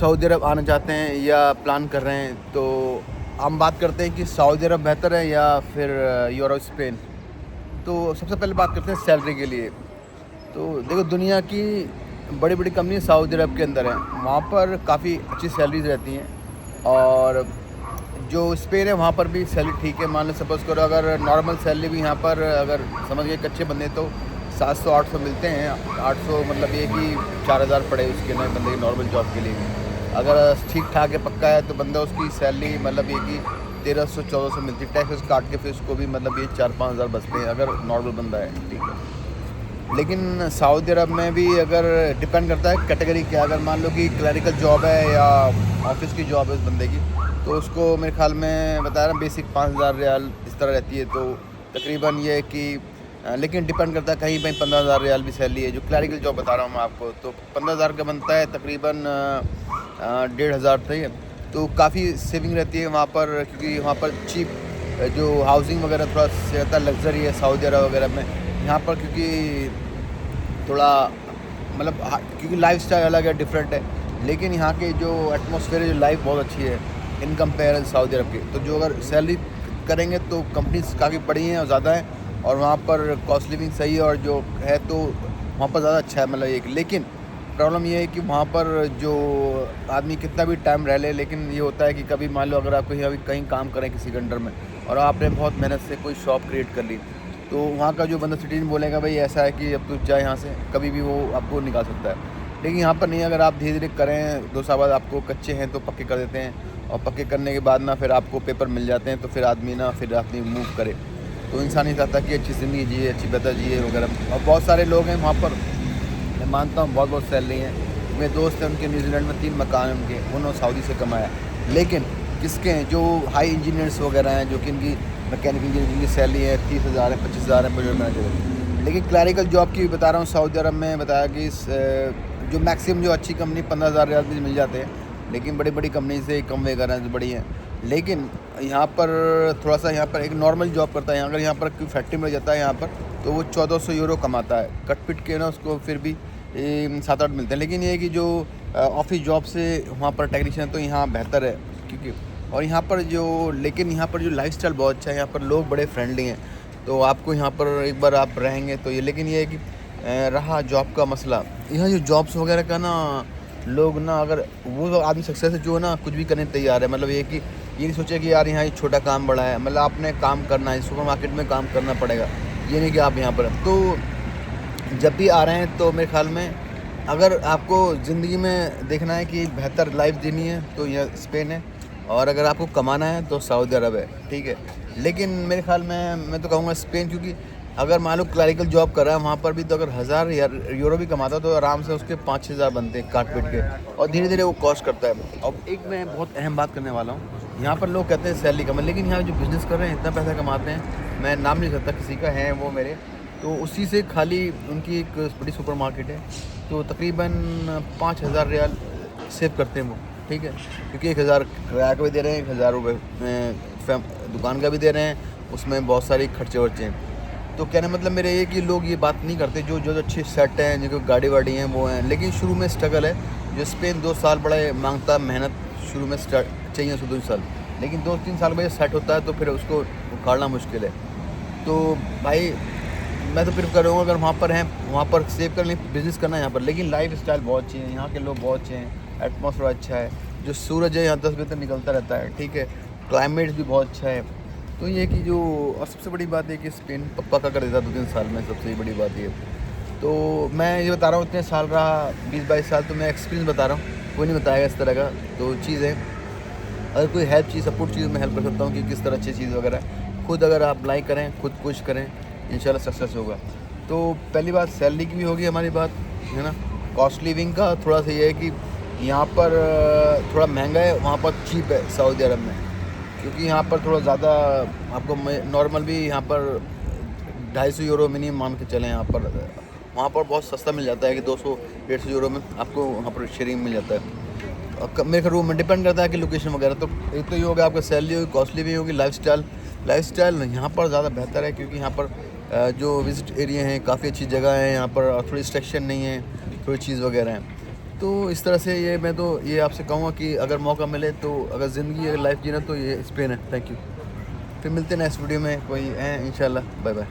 Saudi अरब आना चाहते हैं या प्लान कर रहे हैं, तो हम बात करते हैं कि सऊदी अरब बेहतर है या फिर यूरोप स्पेन। तो सबसे पहले बात करते हैं सैलरी के लिए। तो देखो, दुनिया की बड़ी बड़ी कंपनी सऊदी अरब के अंदर हैं, वहाँ पर काफ़ी अच्छी सैलरीज रहती हैं। और जो स्पेन है वहाँ पर भी सैलरी ठीक है। मान लो सपोज़ करो, अगर नॉर्मल सैलरी भी यहाँ पर अगर समझ गए कच्चे बंदे तो 700-800 मिलते हैं। 800 मतलब ये कि 4000 पड़े उसके नए बंदे की नॉर्मल जॉब के लिए भी। अगर ठीक ठाक है, पक्का है, तो बंदा उसकी सैलरी मतलब ये कि 1300-1400 मिलती है। टैक्स काट के फिर उसको भी मतलब ये 4-5 हज़ार बचते हैं अगर नॉर्मल बंदा है, ठीक है। लेकिन सऊदी अरब में भी अगर डिपेंड करता है कैटेगरी क्या। अगर मान लो कि क्लरिकल जॉब है या ऑफिस की जॉब है उस बंदे की, तो उसको मेरे ख्याल में बताया ना बेसिक 5000 रियाल इस तरह रहती है। तो तकरीबन ये है कि लेकिन डिपेंड करता है, कहीं पे 15,000 रियाल भी सैलरी है। जो क्लरिकल जॉब बता रहा हूँ मैं आपको, तो 15,000 का बनता है तकरीबन 1,500, सही है। तो काफ़ी सेविंग रहती है वहाँ पर, क्योंकि वहाँ पर चीप जो हाउसिंग वगैरह थोड़ा ज़्यादा लग्जरी है सऊदी अरब वगैरह में। यहाँ पर क्योंकि थोड़ा मतलब क्योंकि लाइफ स्टाइल अलग है, डिफरेंट है। लेकिन यहाँ के जो एटमॉस्फेयर है, जो लाइफ बहुत अच्छी है इन कंपेरिजन सऊदी अरब के। तो जो अगर सैलरी करेंगे तो कंपनीज काफ़ी बड़ी हैं और ज़्यादा हैं, और वहाँ पर कॉस्ट लिविंग सही है, और जो है तो वहाँ पर ज़्यादा अच्छा है मतलब एक। लेकिन प्रॉब्लम ये है कि वहाँ पर जो आदमी कितना भी टाइम रह ले, लेकिन ये होता है कि कभी मान लो अगर आप कहीं काम करें किसी के अंडर में, और आपने बहुत मेहनत से कोई शॉप क्रिएट कर ली, तो वहाँ का जो बंदा सिटीजन बोलेगा भाई ऐसा है कि अब तो जाए यहाँ से, कभी भी वो आपको निकाल सकता है। लेकिन यहाँ पर नहीं, अगर आप धीरे धीरे करें 2 साल बाद आपको कच्चे हैं तो पक्के कर देते हैं, और पक्के करने के बाद ना फिर आपको पेपर मिल जाते हैं, तो फिर आदमी ना फिर आदमी मूव करे। तो इंसान ही चाहता कि अच्छी ज़िंदगी जिए, अच्छी बेहतर जिए वगैरह। और बहुत सारे लोग हैं वहाँ पर, मैं मानता हूँ बहुत सैलरी हैं। मेरे दोस्त हैं, उनके न्यूजीलैंड में 3 मकान हैं उनके, उन्होंने सऊदी से कमाया। लेकिन किसके हैं जो हाई इंजीनियर्स वगैरह हैं, जो कि इनकी मैकेनिकल इंजीनियर की सैलरी है 30,000 है, 25,000 है, प्रोजेक्ट मैनेजर। लेकिन क्लरिकल जॉब की बता रहा हूँ, सऊदी अरब में बताया कि जो मैक्सिमम जो अच्छी कंपनी 15,000 रियाल भी मिल जाते हैं। लेकिन बड़ी बड़ी कंपनी से कम वगैरह जो बड़ी हैं। लेकिन यहाँ पर थोड़ा सा, यहाँ पर एक नॉर्मल जॉब करता है, अगर यहाँ पर कोई फैक्ट्री में जाता है यहाँ पर, तो वो 1400 यूरो कमाता है। कट पिट के ना उसको फिर भी 7-8 मिलते हैं। लेकिन ये है कि जो ऑफिस जॉब से वहाँ पर टेक्नीशियन, तो यहाँ बेहतर है क्योंकि, और यहाँ पर जो, लेकिन यहाँ पर जो लाइफस्टाइल बहुत अच्छा है, यहाँ पर लोग बड़े फ्रेंडली हैं। तो आपको यहाँ पर एक बार आप रहेंगे तो ये, लेकिन ये है कि रहा जॉब का मसला, यहाँ जो जॉब्स वगैरह का ना, लोग ना अगर वो आदमी सक्सेस जो है ना कुछ भी करने तैयार है। मतलब ये कि ये नहीं सोचे कि यार यहाँ ये छोटा काम बड़ा है, मतलब आपने काम करना है, सुपर मार्केट में काम करना पड़ेगा। ये नहीं कि आप यहाँ पर, तो जब भी आ रहे हैं तो मेरे ख्याल में अगर आपको ज़िंदगी में देखना है कि बेहतर लाइफ देनी है तो यह स्पेन है, और अगर आपको कमाना है तो सऊदी अरब है, ठीक है। लेकिन मेरे ख्याल में मैं तो कहूँगा स्पेन, क्योंकि अगर मान लो क्लरिकल जॉब कर रहा है वहाँ पर भी, तो अगर 1000 यूरो भी कमाता तो आराम से उसके 5-6 हज़ार बनते हैं काट पीट के, और धीरे धीरे वो कॉस्ट करता है। और एक मैं बहुत अहम बात करने वाला हूँ, यहाँ पर लोग कहते हैं सैलरी कम है, लेकिन यहाँ जो बिज़नेस कर रहे हैं इतना पैसा कमाते हैं, मैं नाम नहीं सकता किसी का, है वो मेरे, तो उसी से खाली उनकी एक बड़ी सुपर मार्केट है, तो तकरीबन 5,000 रियाल सेव करते हैं वो, ठीक है। क्योंकि 1,000 किराया का भी दे रहे हैं, 1,000 रुपये दुकान का भी दे रहे हैं, उसमें बहुत सारे खर्चे वर्चे हैं। तो कहने मतलब मेरे ये कि लोग ये बात नहीं करते, जो जो अच्छे सेट हैं, जिनको गाड़ी वाड़ी हैं वो हैं, लेकिन शुरू में स्ट्रगल है। जो स्पेन 2 साल बड़ा मांगता मेहनत, शुरू में चाहिए उसको 2 साल, लेकिन 2-3 साल में सेट होता है तो फिर उसको उखाड़ना मुश्किल है। तो भाई मैं तो प्रेफर करूँगा अगर वहाँ पर हैं, वहाँ पर सेव कर लें, बिज़नेस करना है यहाँ पर। लेकिन लाइफ स्टाइल बहुत अच्छी है, यहाँ के लोग बहुत अच्छे हैं, एटमॉस्फेयर अच्छा है, जो सूरज है यहाँ 10 बजे तक निकलता रहता है, ठीक है। क्लाइमेट भी बहुत अच्छा है। तो ये कि जो, और सबसे बड़ी बात है कि स्पेन पक्का कर देता 2-3 साल में, सबसे बड़ी बात ये। तो मैं ये बता रहा हूँ, इतने साल रहा, 20-22 साल, तो मैं एक्सपीरियंस बता रहा हूँ, कोई नहीं बताएगा इस तरह का। तो चीज़ है, अगर कोई हेल्प चाहिए, सपोर्ट चीज़, मैं हेल्प कर सकता हूँ कि किस तरह अच्छी चीज़ वगैरह। खुद अगर आप लाइक करें, खुद कोशिश करें, इंशाल्लाह सक्सेस होगा। तो पहली बात सैलरी की भी होगी हमारी बात, है ना। कॉस्ट लिविंग का थोड़ा सा ये है कि यहाँ पर थोड़ा महंगा है, वहाँ पर चीप है सऊदी अरब में। क्योंकि यहाँ पर थोड़ा ज़्यादा आपको नॉर्मल भी यहाँ पर 250 यूरो मिनिमम मान के चलें यहाँ पर, वहाँ पर बहुत सस्ता मिल जाता है कि 200-150 यूरो में आपको वहाँ पर शेयरिंग मिल जाता है। मेरे रूम में डिपेंड करता है कि लोकेशन वगैरह। तो एक तो ये होगा आपका सैलरी होगी, कॉस्टली भी होगी, लाइफस्टाइल यहाँ पर ज़्यादा बेहतर है, क्योंकि यहाँ पर जो विजिट एरिया हैं काफ़ी अच्छी जगह है यहाँ पर, और थोड़ी रिस्ट्रिक्शन नहीं है, थोड़ी चीज़ वगैरह हैं। तो इस तरह से मैं तो ये आपसे कहूँगा कि अगर मौका मिले तो अगर ज़िंदगी अगर लाइफ जीना तो ये स्पेन है। Thank you. फिर मिलते हैं नेक्स्ट वीडियो में कोई है इंशाल्लाह। Bye bye.